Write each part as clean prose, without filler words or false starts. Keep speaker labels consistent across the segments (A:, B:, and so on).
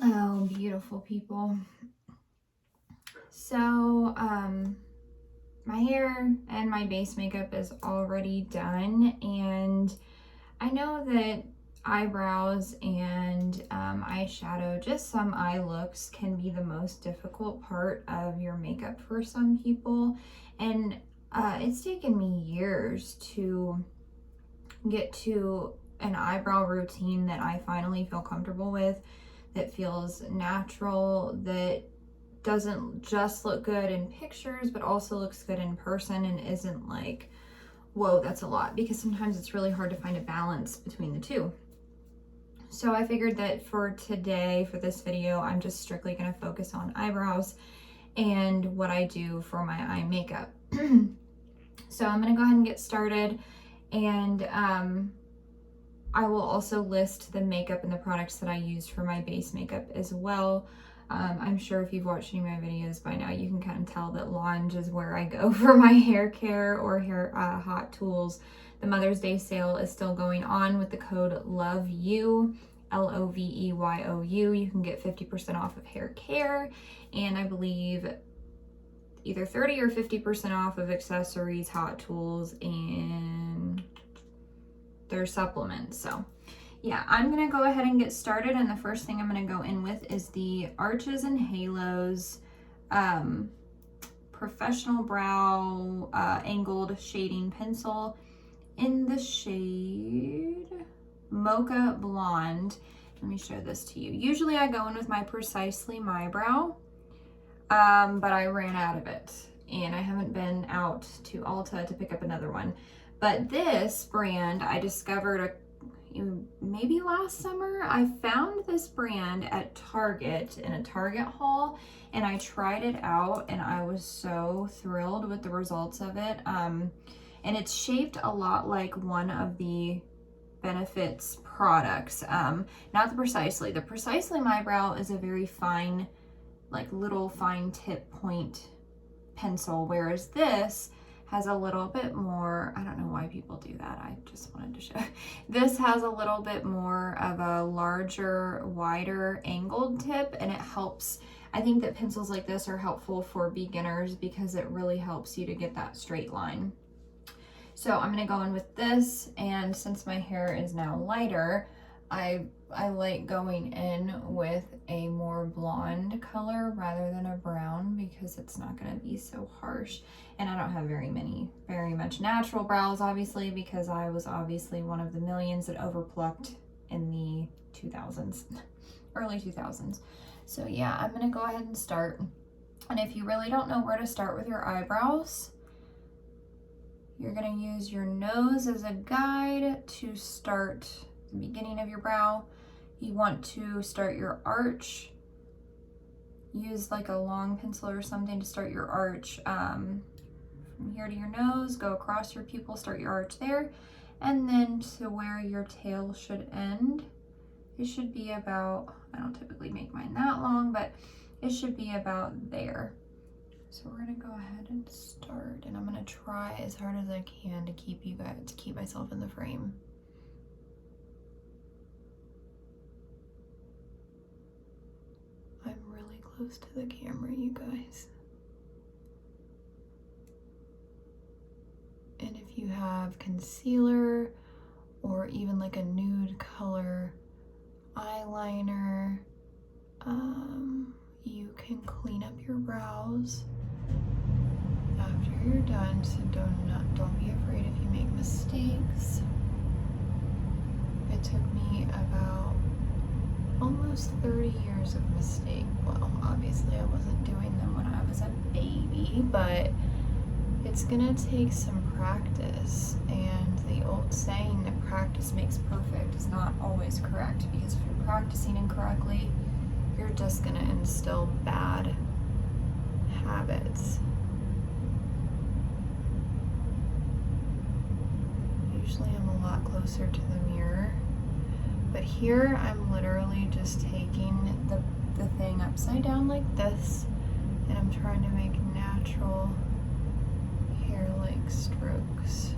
A: Hello, beautiful people. So, my hair and my base makeup is already done, and I know that eyebrows and eyeshadow, just some eye looks, can be the most difficult part of your makeup for some people, and it's taken me years to get to an eyebrow routine that I finally feel comfortable with, that feels natural, that doesn't just look good in pictures, but also looks good in person and isn't like, whoa, that's a lot, because sometimes it's really hard to find a balance between the two. So I figured that for today, for this video, I'm just strictly gonna focus on eyebrows and what I do for my eye makeup. So I'm gonna go ahead and get started, and I will also list the makeup and the products that I used for my base makeup as well. I'm sure if you've watched any of my videos by now, you can kind of tell that Lash'd is where I go for my hair care or hair hot tools. The Mother's Day sale is still going on with the code LOVEYOU, LOVEYOU. You can get 50% off of hair care, and I believe either 30 or 50% off of accessories, hot tools, and their supplements. So yeah, I'm gonna go ahead and get started, and the first thing I'm gonna go in with is the Arches and Halos Professional Brow Angled Shading Pencil in the shade Mocha Blonde. Let me show this to you. Usually I go in with my Precisely My Brow, but I ran out of it, and I haven't been out to Ulta to pick up another one. But this brand I discovered maybe last summer. I found this brand at Target in a Target haul, and I tried it out, and I was so thrilled with the results of it. And it's shaped a lot like one of the Benefits products, not the Precisely. The Precisely My Brow is a very fine, like little fine tip point pencil, whereas this has a little bit more, I don't know why people do that, I just wanted to show. This has a little bit more of a larger, wider angled tip, and it helps. I think that pencils like this are helpful for beginners because it really helps you to get that straight line. So I'm gonna go in with this, and since my hair is now lighter, I like going in with a more blonde color rather than a brown, because it's not going to be so harsh. And I don't have very much natural brows, obviously, because I was obviously one of the millions that overplucked in the 2000s, early 2000s. So yeah, I'm going to go ahead and start. And if you really don't know where to start with your eyebrows, you're going to use your nose as a guide to start the beginning of your brow. You want to start your arch. Use like a long pencil or something to start your arch from here to your nose, go across your pupil, start your arch there, and then to where your tail should end. It should be about, I don't typically make mine that long, but it should be about there. So we're gonna go ahead and start, and I'm gonna try as hard as I can to keep myself in the frame. I'm really close to the camera, you guys. And if you have concealer or even like a nude color eyeliner, you can clean up your brows after you're done, so don't be afraid if you make mistakes. It took me about almost 30 years of mistake. Well, obviously I wasn't doing them when I was a baby, but it's gonna take some practice, and the old saying that practice makes perfect is not always correct, because if you're practicing incorrectly, you're just gonna instill bad habits. Usually I'm a lot closer to the mirror, but here I'm literally just taking the thing upside down like this, and I'm trying to make natural hair-like strokes.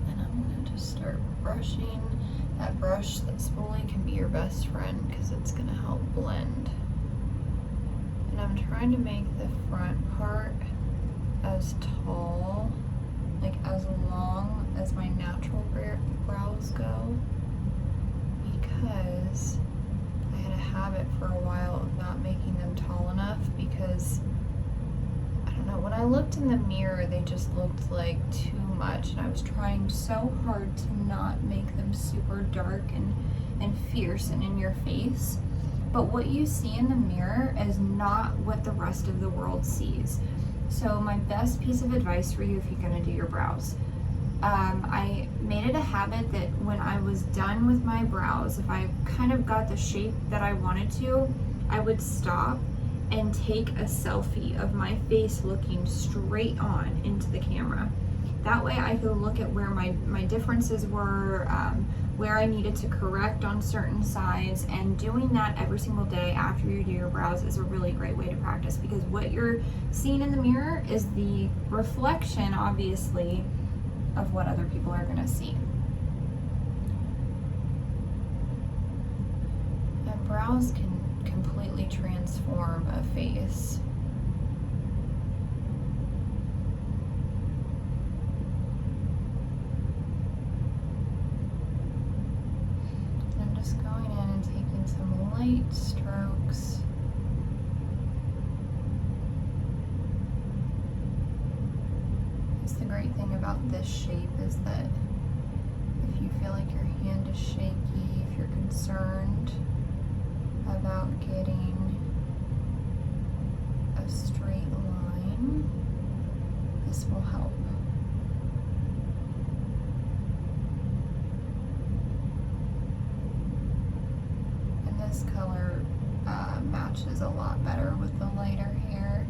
A: And I'm gonna just start brushing. That brush, that spoolie, can be your best friend because it's gonna help blend. And I'm trying to make the front part as tall, like as long as my natural brows go, because I had a habit for a while of not making them tall enough because, I don't know, when I looked in the mirror, they just looked like too much, and I was trying so hard to not make them super dark and fierce and in your face. But what you see in the mirror is not what the rest of the world sees. So my best piece of advice for you if you're gonna do your brows, I made it a habit that when I was done with my brows, if I kind of got the shape that I wanted to, I would stop and take a selfie of my face looking straight on into the camera. That way I could look at where my differences were, where I needed to correct on certain sides, and doing that every single day after you do your brows is a really great way to practice, because what you're seeing in the mirror is the reflection, obviously, of what other people are gonna see. And brows can completely transform a face. Going in and taking some light strokes. That's the great thing about this shape, is that if you feel like your hand is shaky, if you're concerned about getting a straight line, this will help. This color matches a lot better with the lighter hair.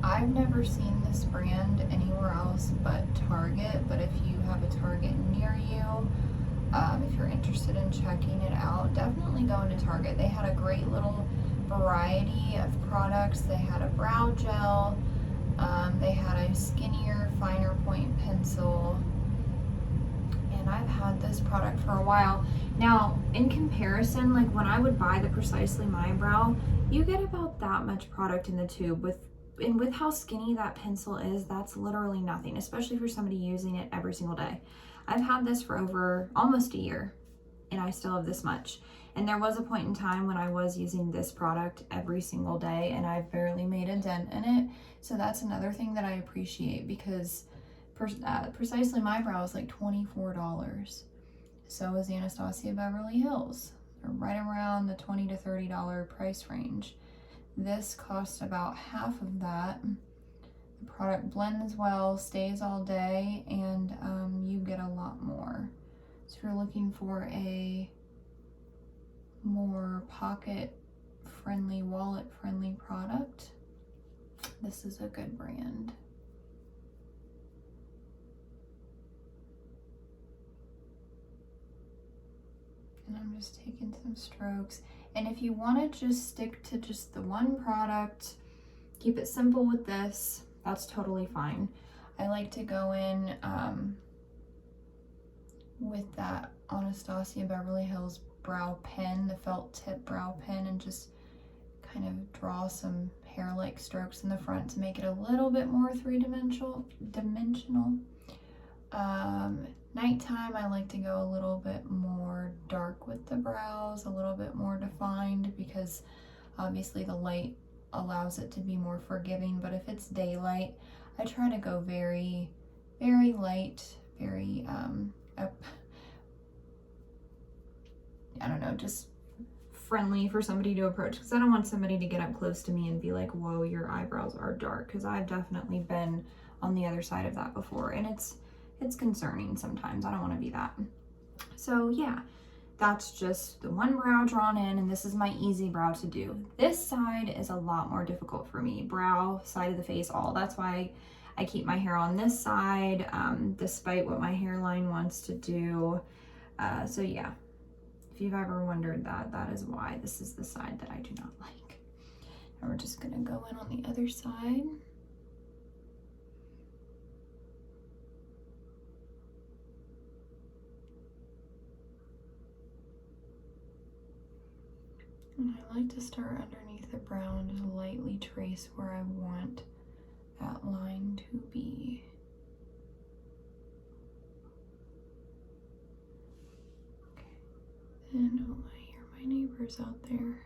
A: I've never seen this brand anywhere else but Target, but if you have a Target near you, if you're interested in checking it out, definitely go into Target. They had a great little variety of products. They had a brow gel, they had a skinnier, finer point pencil, and I've had this product for a while. Now, in comparison, like when I would buy the Precisely My Brow, you get about that much product in the tube. With how skinny that pencil is, that's literally nothing, especially for somebody using it every single day. I've had this for over almost a year, and I still have this much. And there was a point in time when I was using this product every single day, and I've barely made a dent in it. So that's another thing that I appreciate, because Precisely My Brow is like $24. So is the Anastasia Beverly Hills. They're right around the $20 to $30 price range. This costs about half of that. The product blends well, stays all day, and you get a lot more. So if you're looking for a more pocket-friendly, wallet-friendly product, this is a good brand. And I'm just taking some strokes. And if you want to just stick to just the one product, keep it simple with this, that's totally fine. I like to go in with that Anastasia Beverly Hills brow pen, the felt tip brow pen, and just kind of draw some hair-like strokes in the front to make it a little bit more three-dimensional. Nighttime, I like to go a little bit more dark with the brows, a little bit more defined, because obviously the light allows it to be more forgiving. But if it's daylight, I try to go very, very light, very, I don't know, just friendly for somebody to approach, because I don't want somebody to get up close to me and be like, whoa, your eyebrows are dark, because I've definitely been on the other side of that before, and it's concerning sometimes. I don't want to be that. So yeah, that's just the one brow drawn in, and this is my easy brow to do. This side is a lot more difficult for me. Brow, side of the face, all. That's why I keep my hair on this side, despite what my hairline wants to do. So yeah, if you've ever wondered that, that is why this is the side that I do not like. And we're just gonna go in on the other side. And I like to start underneath the brow and just lightly trace where I want that line to be. Okay. And oh, I hear my neighbors out there.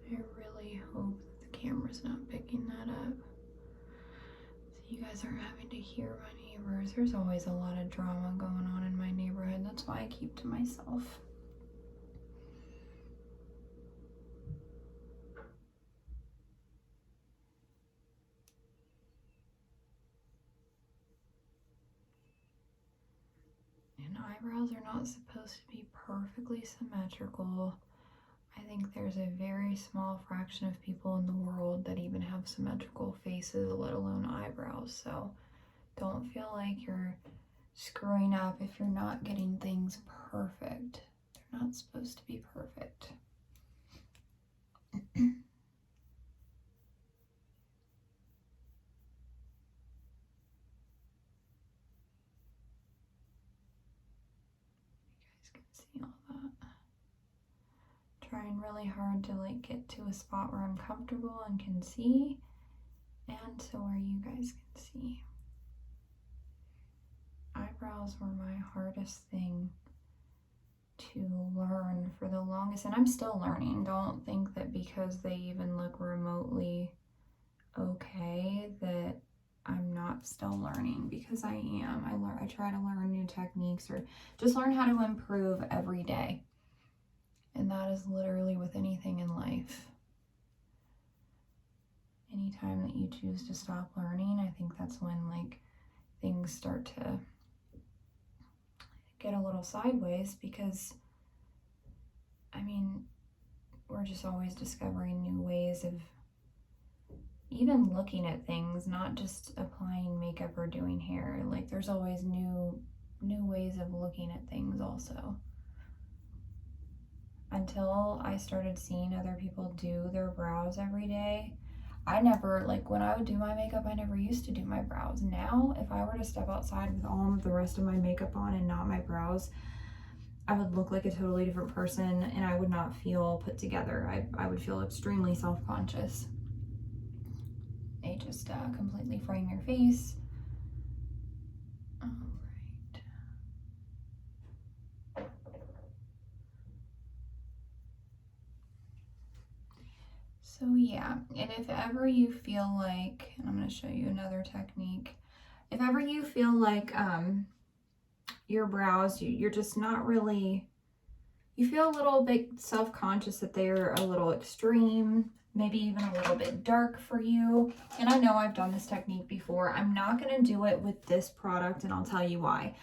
A: I really hope that the camera's not picking that up. So you guys aren't having to hear my neighbors. There's always a lot of drama going on in my neighborhood. That's why I keep to myself. And eyebrows are not supposed to be perfectly symmetrical. I think there's a very small fraction of people in the world that even have symmetrical faces, let alone eyebrows. So don't feel like you're screwing up if you're not getting things perfect. They're not supposed to be perfect. You guys can see all that. Trying really hard to like get to a spot where I'm comfortable and can see, and so where you guys can see. Eyebrows were my hardest thing to learn for the longest, and I'm still learning. Don't think that because they even look remotely okay that I'm not still learning, because I am. I try to learn new techniques or just learn how to improve every day. And that is literally with anything in life. Anytime that you choose to stop learning, I think that's when like things start to get a little sideways, because I mean, we're just always discovering new ways of even looking at things, not just applying makeup or doing hair. Like there's always new ways of looking at things also. Until I started seeing other people do their brows every day, I never, like when I would do my makeup, I never used to do my brows. Now, if I were to step outside with all of the rest of my makeup on and not my brows, I would look like a totally different person and I would not feel put together. I would feel extremely self-conscious. They just completely frame your face. All right. So yeah, and if ever you feel like, and I'm going to show you another technique, if ever you feel like your brows, you're just not really, you feel a little bit self-conscious that they're a little extreme, maybe even a little bit dark for you, and I know I've done this technique before. I'm not going to do it with this product, and I'll tell you why.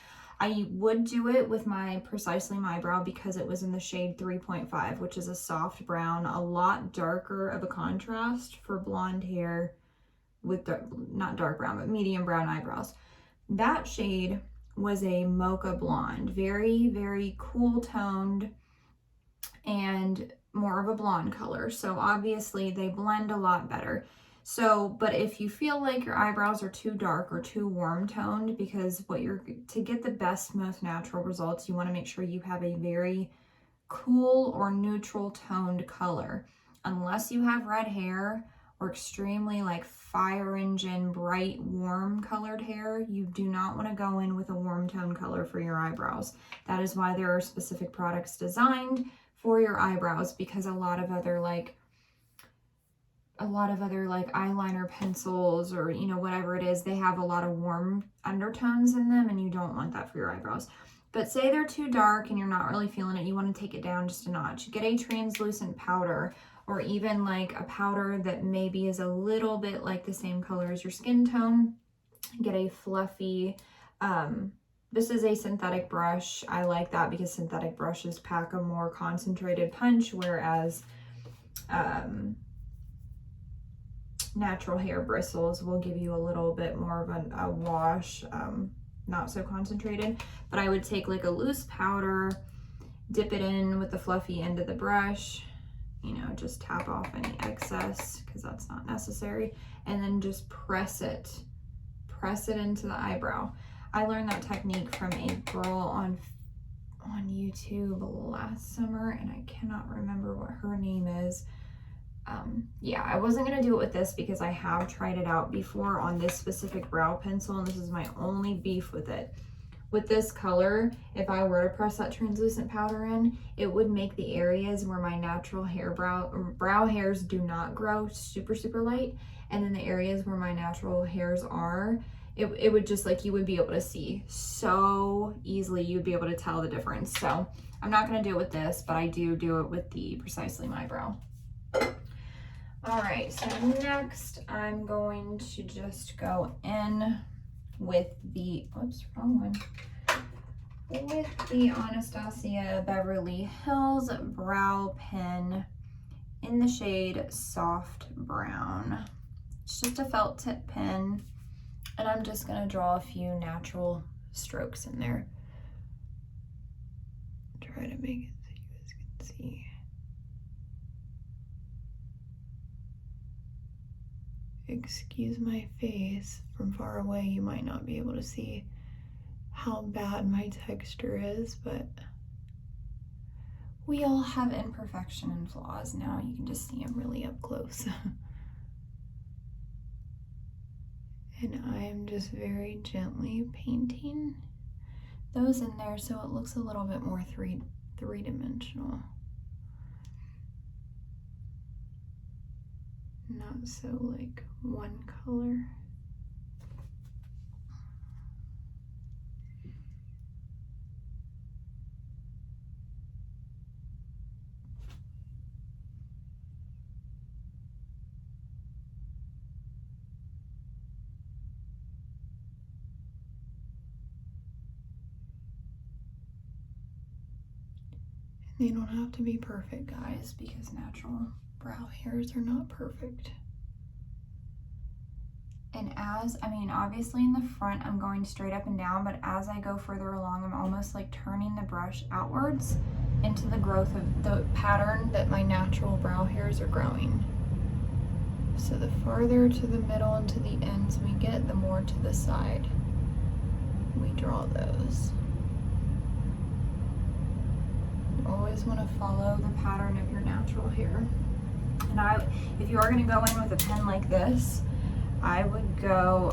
A: I would do it with my Precisely My Brow because it was in the shade 3.5, which is a soft brown, a lot darker of a contrast for blonde hair with, not dark brown, but medium brown eyebrows. That shade was a Mocha blonde, very, very cool toned and more of a blonde color. So obviously they blend a lot better. So, but if you feel like your eyebrows are too dark or too warm toned, because to get the best, most natural results, you want to make sure you have a very cool or neutral toned color. Unless you have red hair or extremely like fire engine, bright, warm colored hair, you do not want to go in with a warm tone color for your eyebrows. That is why there are specific products designed for your eyebrows, because a lot of other like eyeliner pencils or, you know, whatever it is, they have a lot of warm undertones in them, and you don't want that for your eyebrows. But say they're too dark and you're not really feeling it, you want to take it down just a notch. Get a translucent powder, or even like a powder that maybe is a little bit like the same color as your skin tone. Get a fluffy, this is a synthetic brush. I like that because synthetic brushes pack a more concentrated punch, whereas natural hair bristles will give you a little bit more of a wash, not so concentrated. But I would take like a loose powder, dip it in with the fluffy end of the brush, you know, just tap off any excess because that's not necessary, and then just press it into the eyebrow. I learned that technique from a girl on YouTube last summer, and I cannot remember what her name is. Yeah, I wasn't gonna do it with this because I have tried it out before on this specific brow pencil, and this is my only beef with it. With this color, if I were to press that translucent powder in, it would make the areas where my natural brow hairs do not grow super, super light, and then the areas where my natural hairs are, it would just like, you would be able to see so easily, you'd be able to tell the difference. So I'm not gonna do it with this, but I do it with the Precisely My Brow. All right, so next I'm going to just go in with the, oops, wrong one, with the Anastasia Beverly Hills Brow Pen in the shade Soft Brown. It's just a felt tip pen, and I'm just gonna draw a few natural strokes in there. Try to make it so you guys can see. Excuse my face, from far away you might not be able to see how bad my texture is, but we all have imperfection and flaws. Now you can just see them really up close. And I'm just very gently painting those in there so it looks a little bit more three-dimensional. Not so like one color. They don't have to be perfect, guys, because natural brow hairs are not perfect. And obviously in the front, I'm going straight up and down, but as I go further along, I'm almost like turning the brush outwards into the growth of the pattern that my natural brow hairs are growing. So the farther to the middle and to the ends we get, the more to the side we draw those. You always want to follow the pattern of your natural hair. And if you are going to go in with a pen like this, I would go,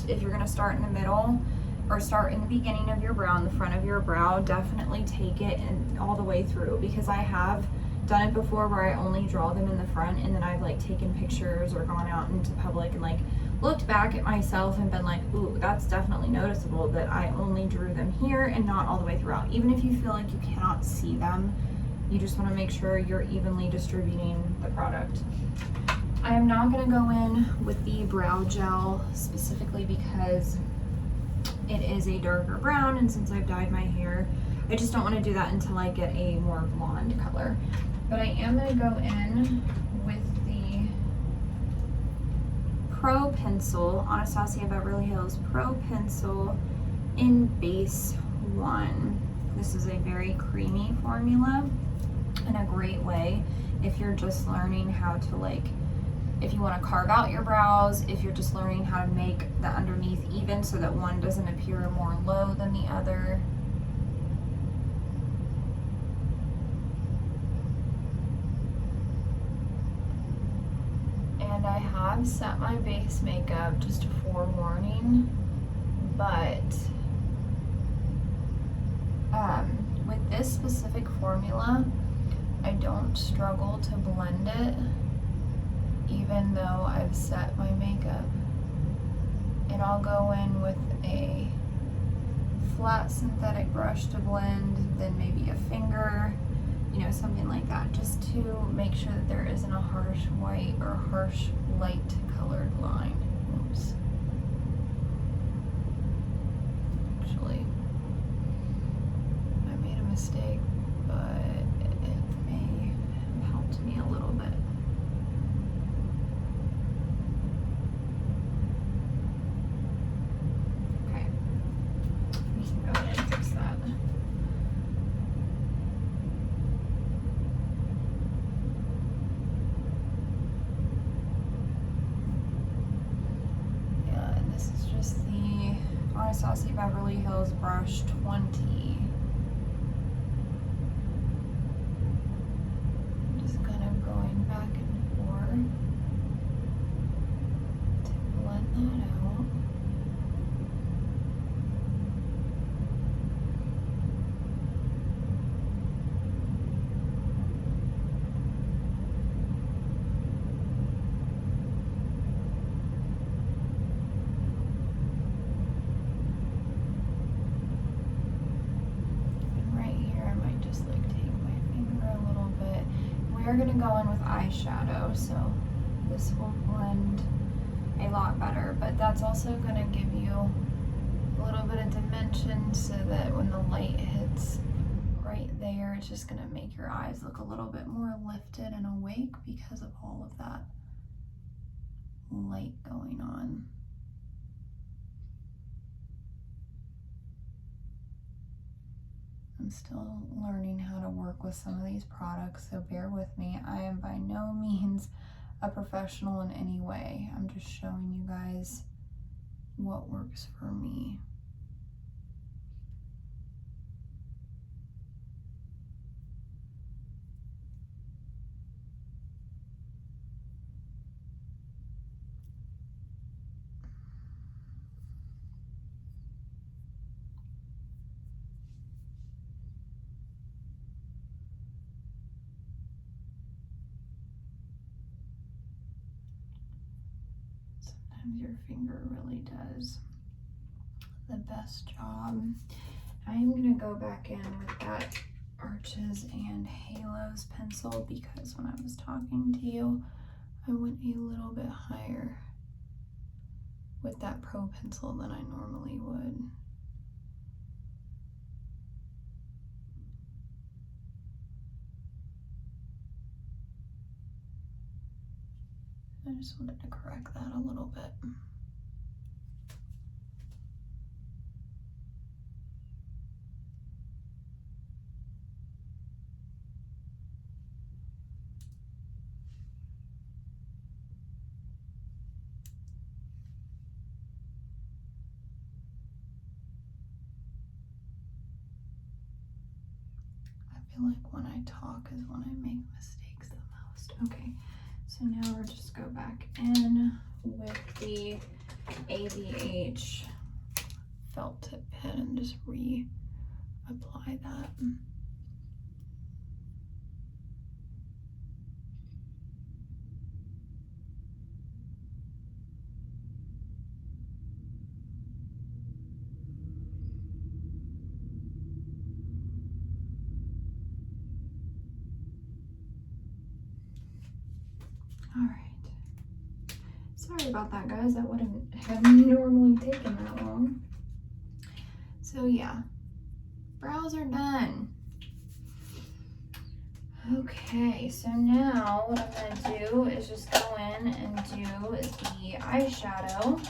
A: if you're going to start in the middle or start in the beginning of your brow, in the front of your brow, definitely take it and all the way through, because I have done it before where I only draw them in the front, and then I've like taken pictures or gone out into public and like looked back at myself and been like, ooh, that's definitely noticeable that I only drew them here and not all the way throughout. Even if you feel like you cannot see them, you just want to make sure you're evenly distributing the product. I am not going to go in with the brow gel specifically because it is a darker brown, and since I've dyed my hair, I just don't want to do that until I get a more blonde color. But I am going to go in with the Pro Pencil, Anastasia Beverly Hills Pro Pencil in Base 1. This is a very creamy formula and a great way if you're just learning how to, like, if you want to carve out your brows, if you're just learning how to make the underneath even so that one doesn't appear more low than the other. And I have set my base makeup, just a forewarning, but with this specific formula, I don't struggle to blend it even though I've set my makeup. And I'll go in with a flat synthetic brush to blend, then maybe a finger, you know, something like that, just to make sure that there isn't a harsh white or harsh light colored line. Oops. Actually, I made a mistake, but it may have helped me a little bit. Okay, we can go ahead and fix that. Glossy Beverly Hills brush 20. I'm just kind of going back and forth to blend that out. We're gonna go in with eyeshadow, so this will blend a lot better, but that's also gonna give you a little bit of dimension so that when the light hits right there, it's just gonna make your eyes look a little bit more lifted and awake because of all of that light going on. I'm still learning how to work with some of these products, so bear with me. I am by no means a professional in any way. I'm just showing you guys what works for me. Your finger really does the best job. I'm gonna go back in with that Arches and Halos pencil because when I was talking to you, I went a little bit higher with that Pro pencil than I normally would. I just wanted to correct that a little bit. I feel like when I talk is when I make mistakes the most. Okay. So now we'll just go back in with the ABH felt tip pen and just reapply that. All right. Sorry about that, guys. That wouldn't have normally taken that long. So yeah, brows are done. Okay, so now what I'm gonna do is just go in and do the eyeshadow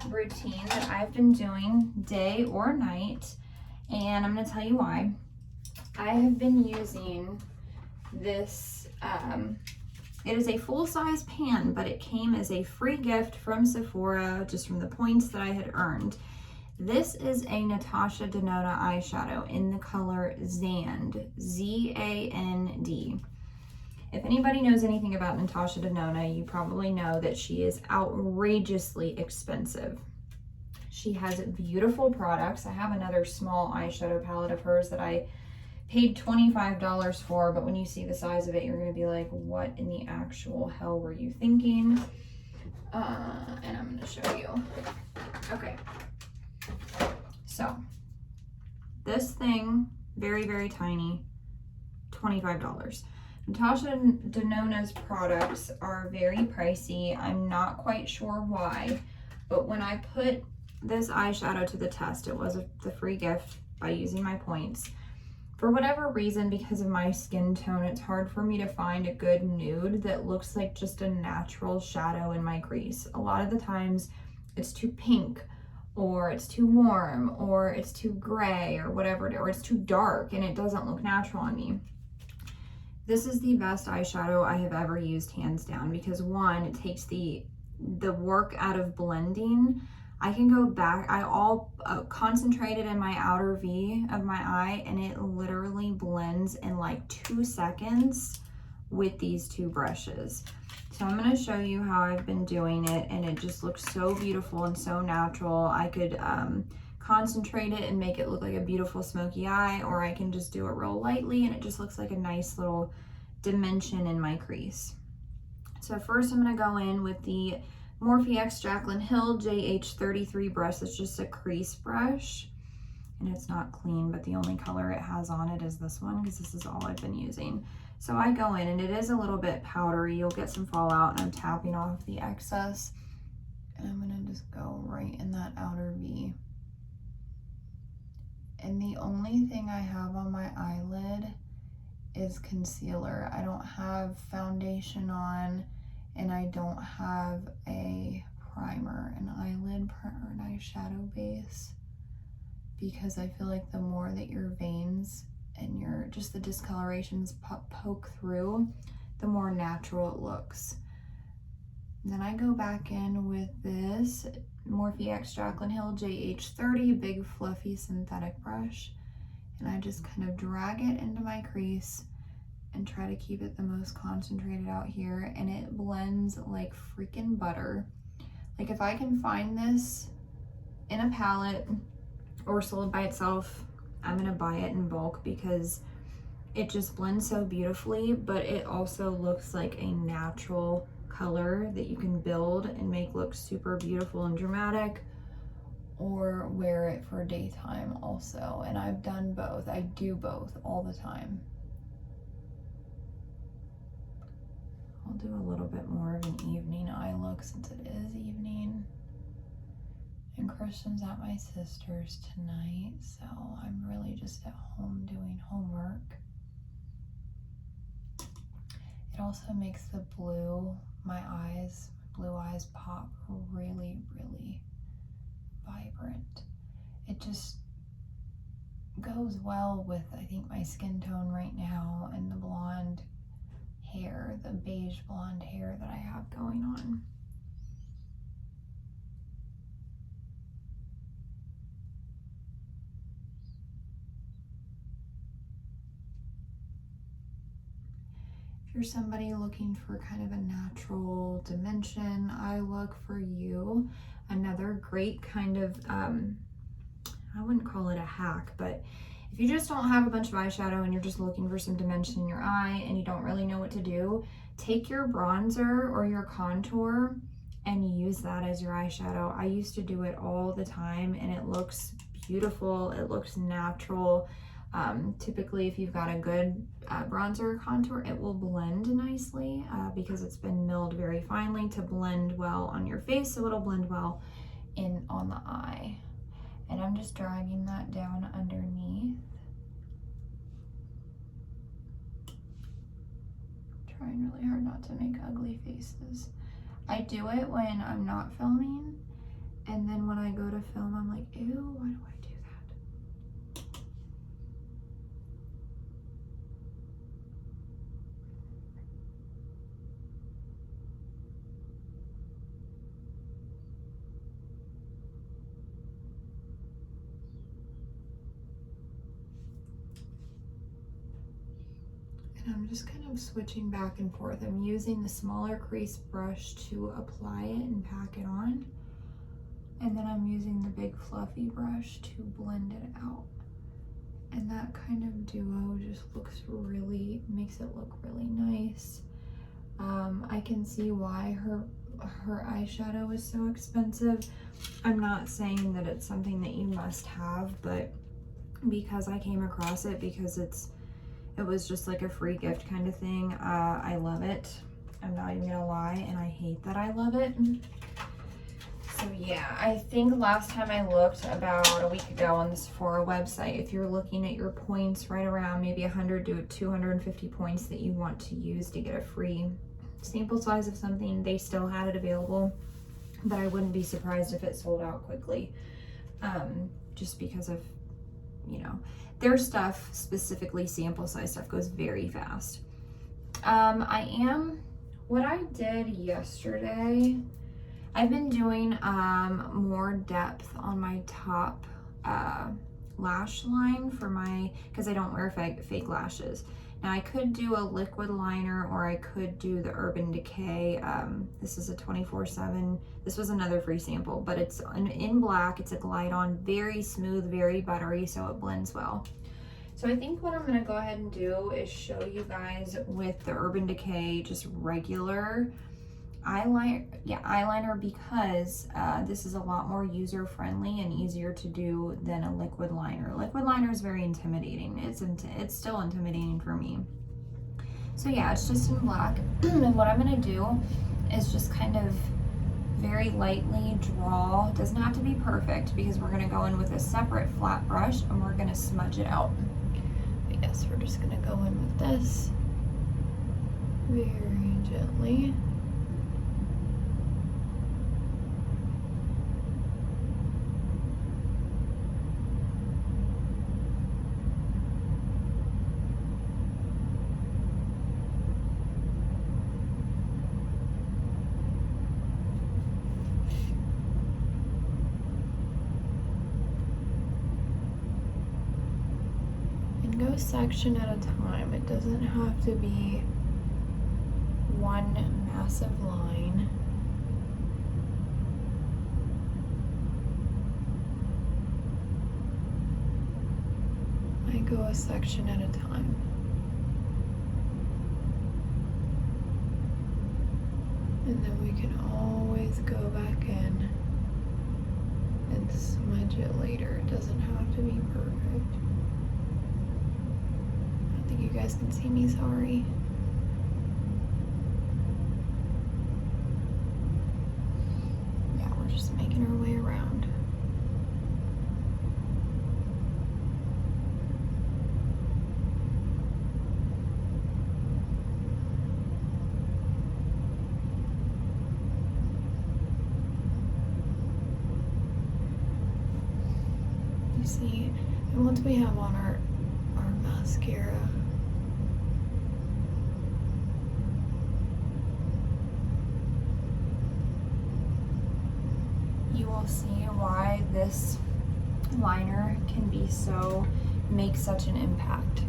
A: routine that I've been doing day or night, and I'm gonna tell you why. I have been using this, it is a full-size pan, but it came as a free gift from Sephora, just from the points that I had earned. This is a Natasha Denona eyeshadow in the color Zand, Z-A-N-D. If anybody knows anything about Natasha Denona, you probably know that she is outrageously expensive. She has beautiful products. I have another small eyeshadow palette of hers that I paid $25 for, but when you see the size of it, you're gonna be like, what in the actual hell were you thinking? And I'm gonna show you. Okay. So, this thing, very, very tiny, $25. Natasha Denona's products are very pricey. I'm not quite sure why, but when I put this eyeshadow to the test, it was the free gift by using my points. For whatever reason, because of my skin tone, it's hard for me to find a good nude that looks like just a natural shadow in my crease. A lot of the times it's too pink, or it's too warm, or it's too gray, or whatever, or it's too dark and it doesn't look natural on me. This is the best eyeshadow I have ever used, hands down, because one, it takes the work out of blending. I can go back, I all concentrated in my outer V of my eye, and it literally blends in like 2 seconds with these two brushes. So I'm going to show you how I've been doing it, and it just looks so beautiful and so natural. I could concentrate it and make it look like a beautiful smoky eye, or I can just do it real lightly and it just looks like a nice little dimension in my crease. So first I'm going to go in with the Morphe X Jaclyn Hill JH33 brush. It's just a crease brush, and it's not clean, but the only color it has on it is this one because this is all I've been using. So I go in, and it is a little bit powdery. You'll get some fallout, and I'm tapping off the excess. And I'm gonna just go right in that outer V. And the only thing I have on my eyelid is concealer. I don't have foundation on, and I don't have a primer, an eyelid or an eyeshadow base, because I feel like the more that your veins and just the discolorations poke through, the more natural it looks. And then I go back in with this Morphe X Jaclyn Hill JH30 big fluffy synthetic brush, and I just kind of drag it into my crease and try to keep it the most concentrated out here, and it blends like freaking butter. Like, if I can find this in a palette or sold by itself, I'm gonna buy it in bulk because it just blends so beautifully, but it also looks like a natural color that you can build and make look super beautiful and dramatic, or wear it for daytime also. And I've done both. I do both all the time. I'll do a little bit more of an evening eye look since it is evening. And Christian's at my sister's tonight, so I'm really just at home doing homework. It also makes the blue, my blue eyes pop really, really vibrant. It just goes well with, I think, my skin tone right now and the blonde hair, the beige blonde hair that I have going on. If you're somebody looking for kind of a natural dimension eye look for you, another great kind of, I wouldn't call it a hack, but if you just don't have a bunch of eyeshadow and you're just looking for some dimension in your eye and you don't really know what to do, take your bronzer or your contour and use that as your eyeshadow. I used to do it all the time, and it looks beautiful. It looks natural. Typically, if you've got a good bronzer or contour, it will blend nicely because it's been milled very finely to blend well on your face, so it'll blend well on the eye. And I'm just dragging that down underneath. Trying really hard not to make ugly faces. I do it when I'm not filming, and then when I go to film, I'm like, ew, why do I do that? I'm just kind of switching back and forth. I'm using the smaller crease brush to apply it and pack it on. And then I'm using the big fluffy brush to blend it out. And that kind of duo just makes it look really nice. I can see why her eyeshadow is so expensive. I'm not saying that it's something that you must have, but because I came across it, because it was just like a free gift kind of thing. I love it. I'm not even gonna lie, and I hate that I love it. So yeah, I think last time I looked about a week ago on the Sephora website, if you're looking at your points right around maybe 100 to 250 points that you want to use to get a free sample size of something, they still had it available, but I wouldn't be surprised if it sold out quickly, just because of, you know, their stuff, specifically sample size stuff, goes very fast. What I did yesterday, I've been doing more depth on my top lash line for my, because I don't wear fake lashes. Now I could do a liquid liner, or I could do the Urban Decay. This is a 24/7. This was another free sample, but it's in black. It's a glide on, very smooth, very buttery, so it blends well. So I think what I'm gonna go ahead and do is show you guys with the Urban Decay just regular eyeliner, because this is a lot more user friendly and easier to do than a liquid liner. Liquid liner is very intimidating. It's still intimidating for me. So yeah, it's just in black. And what I'm gonna do is just kind of very lightly draw. It doesn't have to be perfect, because we're gonna go in with a separate flat brush and we're gonna smudge it out. But yes, we're just gonna go in with this very gently. Go section at a time. It doesn't have to be one massive line. I go a section at a time. And then we can always go back in and smudge it later. It doesn't have to be perfect. You guys can see me, sorry. Yeah, we're just making our way around. You see, and once we have on our mascara, see why this liner can make such an impact.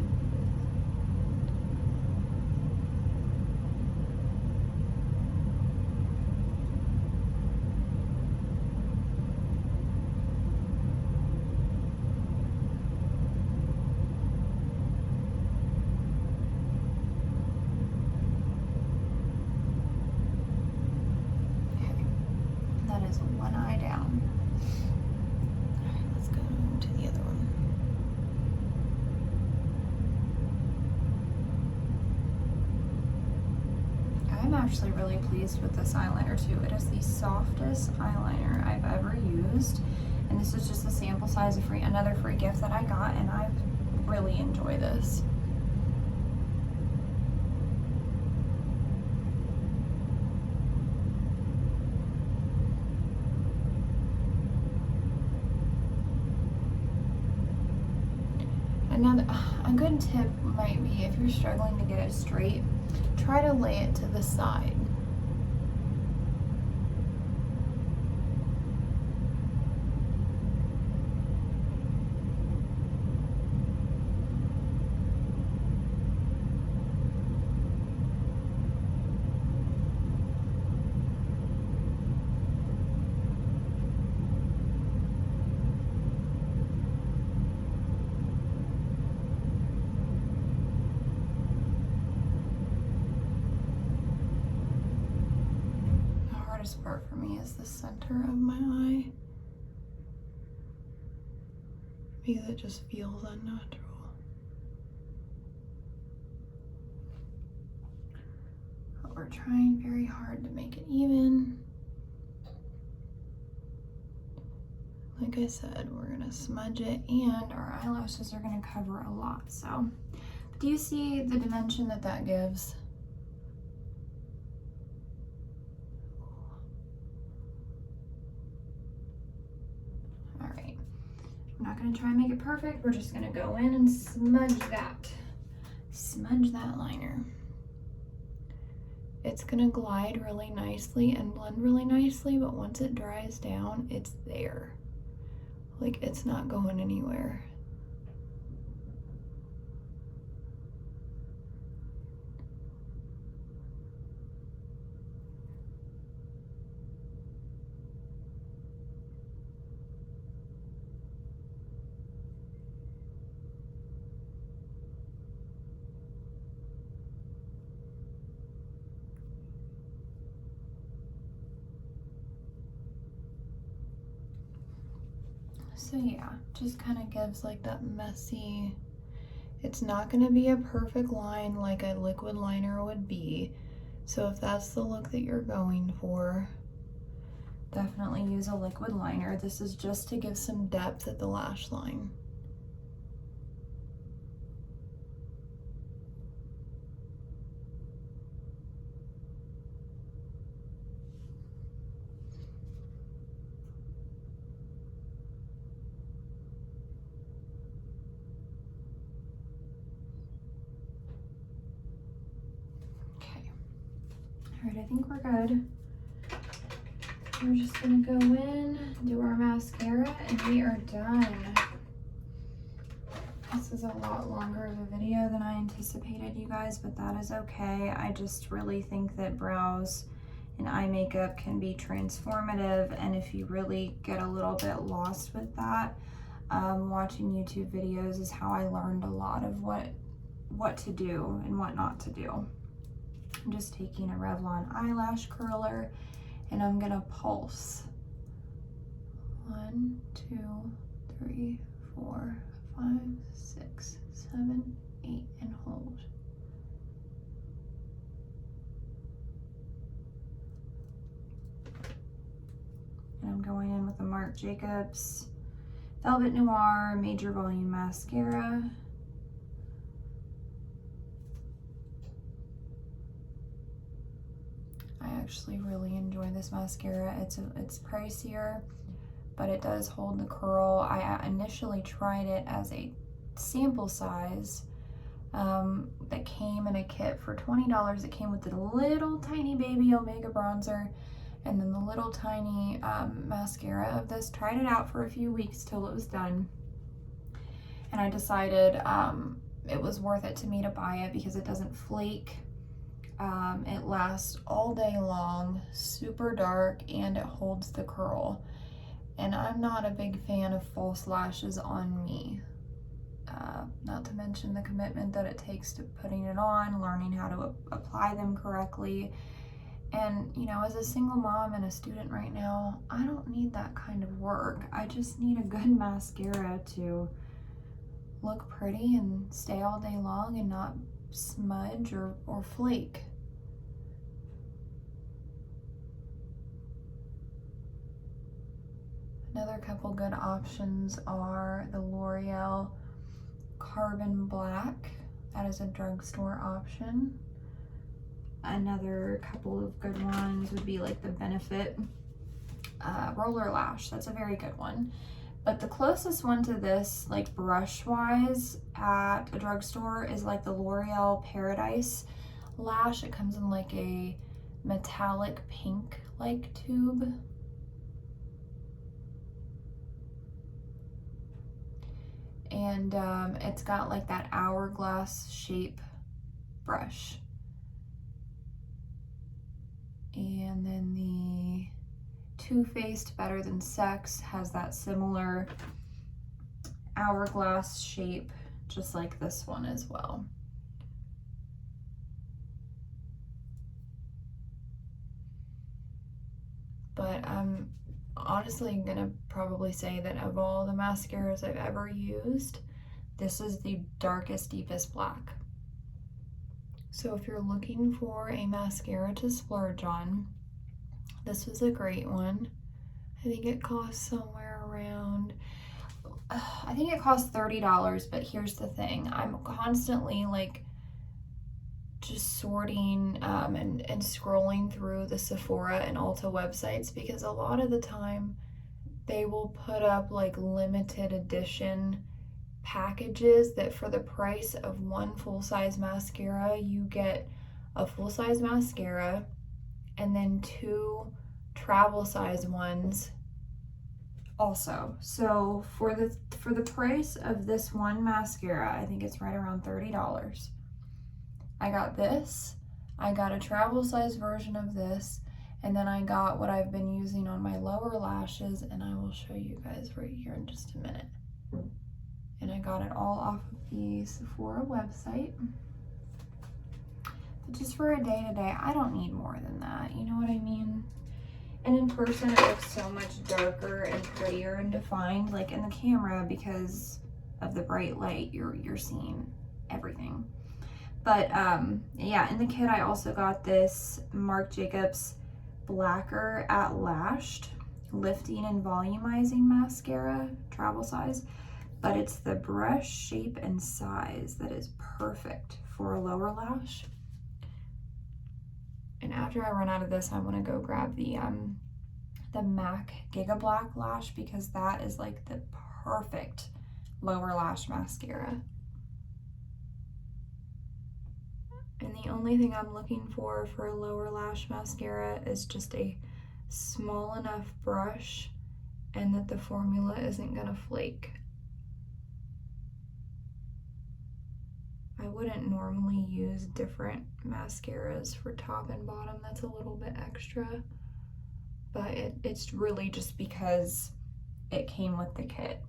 A: Actually really pleased with this eyeliner too. It is the softest eyeliner I've ever used, and this is just a sample size of another free gift that I got, and I really enjoy this. Another a good tip might be, if you're struggling to get it straight, try to lay it to the side. Part for me is the center of my eye, because it just feels unnatural. But we're trying very hard to make it even. Like I said, we're gonna smudge it, and our eyelashes are gonna cover a lot. So, do you see the dimension that gives? I'm not gonna try and make it perfect. We're just gonna go in and smudge that liner. It's gonna glide really nicely and blend really nicely, but once it dries down, it's there. Like, it's not going anywhere. So yeah, just kind of gives like that messy, it's not going to be a perfect line like a liquid liner would be. So if that's the look that you're going for, definitely use a liquid liner. This is just to give some depth at the lash line. All right, I think we're good. We're just gonna go in, do our mascara, and we are done. This is a lot longer of a video than I anticipated, you guys, but that is okay. I just really think that brows and eye makeup can be transformative, and if you really get a little bit lost with that, watching YouTube videos is how I learned a lot of what to do and what not to do. I'm just taking a Revlon eyelash curler and I'm gonna pulse. 1, 2, 3, 4, 5, 6, 7, 8, and hold. And I'm going in with a Marc Jacobs Velvet Noir Major Volume Mascara. I actually really enjoy this mascara. It's pricier, but it does hold the curl. I initially tried it as a sample size that came in a kit for $20. It came with the little tiny baby Omega bronzer and then the little tiny mascara of this. Tried it out for a few weeks till it was done, and I decided it was worth it to me to buy it because it doesn't flake. It lasts all day long, super dark, and it holds the curl. And I'm not a big fan of false lashes on me. Not to mention the commitment that it takes to putting it on, learning how to apply them correctly. And, you know, as a single mom and a student right now, I don't need that kind of work. I just need a good mascara to look pretty and stay all day long and not smudge or flake. Another couple good options are the L'Oreal Carbon Black. That is a drugstore option. Another couple of good ones would be like the Benefit Roller Lash. That's a very good one. But the closest one to this, like brush wise at a drugstore, is like the L'Oreal Paradise Lash. It comes in like a metallic pink like tube. And it's got like that hourglass shape brush. And then the Too Faced Better Than Sex has that similar hourglass shape, just like this one as well. But I'm honestly gonna probably say that of all the mascaras I've ever used, this is the darkest, deepest black. So if you're looking for a mascara to splurge on, this was a great one. I think it costs somewhere around, I think it costs $30, but here's the thing. I'm constantly like just sorting and scrolling through the Sephora and Ulta websites, because a lot of the time they will put up like limited edition packages that for the price of one full-size mascara you get a full-size mascara, and then 2 travel size ones also. So for the price of this one mascara, I think it's right around $30. I got this, I got a travel size version of this, and then I got what I've been using on my lower lashes, and I will show you guys right here in just a minute. And I got it all off of the Sephora website. But just for a day-to-day, I don't need more than that, you know what I mean? And in person, it looks so much darker and prettier and defined, like in the camera, because of the bright light, you're seeing everything. But yeah, in the kit, I also got this Marc Jacobs Blacker at Lashed Lifting and Volumizing Mascara, travel size. But it's the brush shape and size that is perfect for a lower lash. And after I run out of this, I want to go grab the MAC Giga Black Lash, because that is like the perfect lower lash mascara. And the only thing I'm looking for a lower lash mascara is just a small enough brush and that the formula isn't gonna flake. I wouldn't normally use different mascaras for top and bottom. That's a little bit extra, but it's really just because it came with the kit.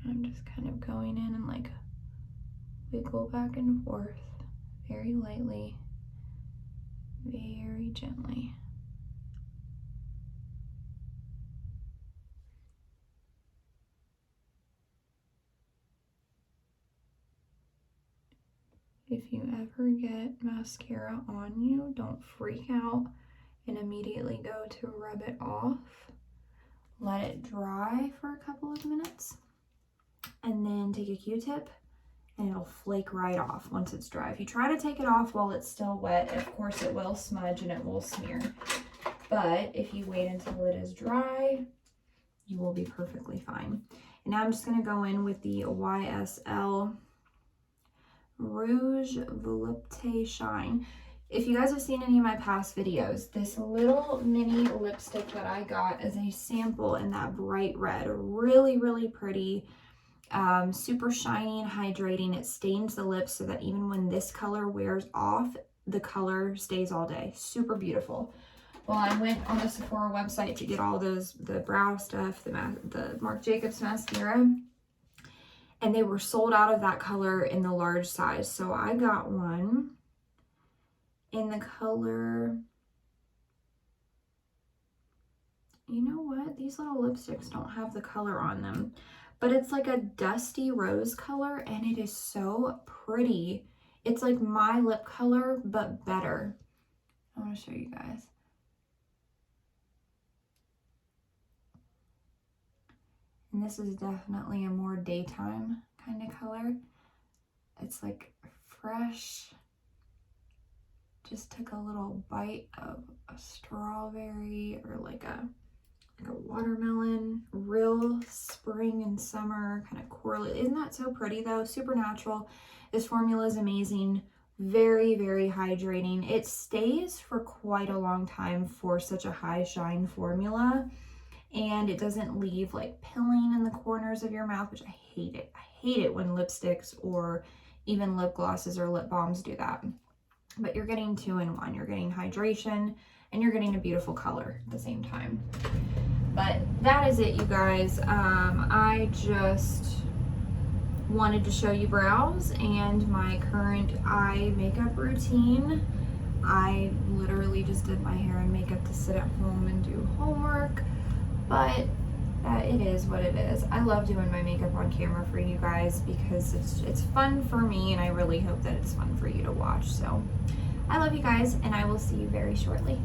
A: I'm just kind of going in and like wiggle back and forth very lightly, very gently. If you ever get mascara on you, don't freak out and immediately go to rub it off. Let it dry for a couple of minutes, and then take a Q-tip and it'll flake right off once it's dry. If you try to take it off while it's still wet, of course it will smudge and it will smear. But if you wait until it is dry, you will be perfectly fine. And now I'm just gonna go in with the YSL Rouge Volupte Shine. If you guys have seen any of my past videos, this little mini lipstick that I got is a sample in that bright red. Really, really pretty. Super shiny and hydrating. It stains the lips so that even when this color wears off, the color stays all day. Super beautiful. Well, I went on the Sephora website to get all the brow stuff, the Marc Jacobs mascara, and they were sold out of that color in the large size. So I got one in the color, you know what? These little lipsticks don't have the color on them, but it's like a dusty rose color and it is so pretty. It's like my lip color, but better. I want to show you guys. And this is definitely a more daytime kind of color. It's like fresh. Just took a little bite of a strawberry or like a watermelon. Real spring and summer kind of corally. Isn't that so pretty though? Super natural. This formula is amazing. Very, very hydrating. It stays for quite a long time for such a high shine formula. And it doesn't leave like pilling in the corners of your mouth, which I hate it. I hate it when lipsticks or even lip glosses or lip balms do that. But you're getting 2 in 1. You're getting hydration and you're getting a beautiful color at the same time. But that is it, you guys. I just wanted to show you brows and my current eye makeup routine. I literally just did my hair and makeup to sit at home and do homework. But it is what it is. I love doing my makeup on camera for you guys because it's fun for me, and I really hope that it's fun for you to watch. So I love you guys, and I will see you very shortly.